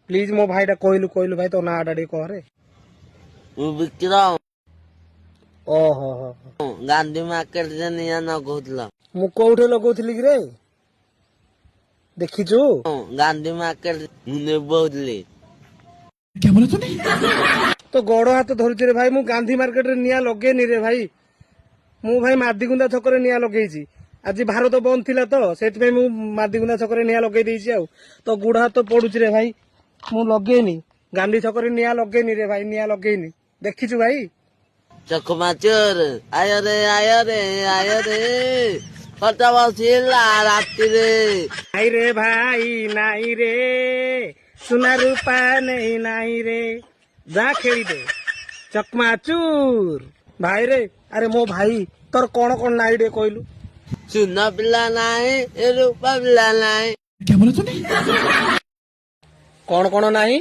Please मो भाईटा कहलु कहलु भाई तो ना डाडी कहरे विक्रम ओहो हो गांधी मार्केट से निया न कहला मु कोठे लगौथिली कि रे देखिछु गांधी मार्केट मुने बोलले क्या बोला तूने? तो गोड़ हाथ धरुछ रे भाई मु गांधी मार्केट रे निया लगेनी रे भाई मु भाई मादिगुंदा छक रे निया लगेइछि आज भारत बंद थिला तो सेति पे मु मादिगुंदा छक रे निया लगेइ देइछि आ तो गोड़ हाथ पडुछ रे भाई मु लगेनी गांधी छक रे निया लगेनी रे भाई निया लगेनी देखिछु भाई चकमाचर आय रे कटा बसिला राति रे नाई रे भाई नाई रे सुना रूपा नहीं नाई रे जा खेली दे चकमाचूर भाई रे अरे मो भाई तोर कौन नाई रे कहलु सुना पिला नाई ए रूपा पिला नाई क्या बोला तूने? कौन नाही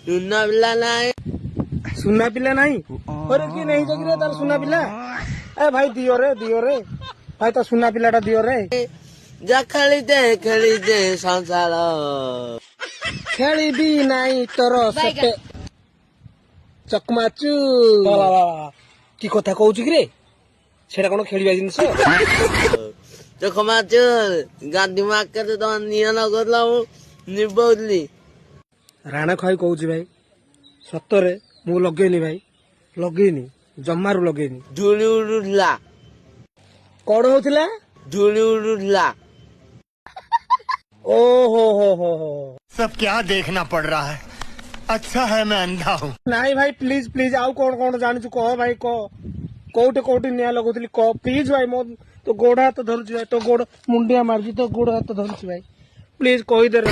सुना पिला नाई सुना पिला नहीं अरे की नहीं जगी रे तार सुना पिला ए भाई दियो रे भाई तो सुना पिलाटा दियो रे जा खेली दे संसार खेली भी नहीं तोर सेटे चकमाचूर की कथा कहूछ कि रे सेटा कोन खेलिबा जिनिस चकमाचर गांधी मार्केट तो निया न कहला निबोली राणा खाई कहूछ भाई सतरे मु लगेनी भाई लगेनी जम्मारू लगेनी धूली उड़ुला कौन होतिला धूली उड़ुला ओ हो सब क्या देखना पड़ रहा है? अच्छा है मैं अंधा हूँ। नहीं भाई प्लीज प्लीज आउ कौन जानिछु कह भाई कह कोउटे निया लगोतली कह प्लीज भाई मो तो गोड़ हाथ धरुछ भाई तो गोड़ मुंडिया मारजी तो गोड़ हाथ धरुछ भाई प्लीज कहि दे रे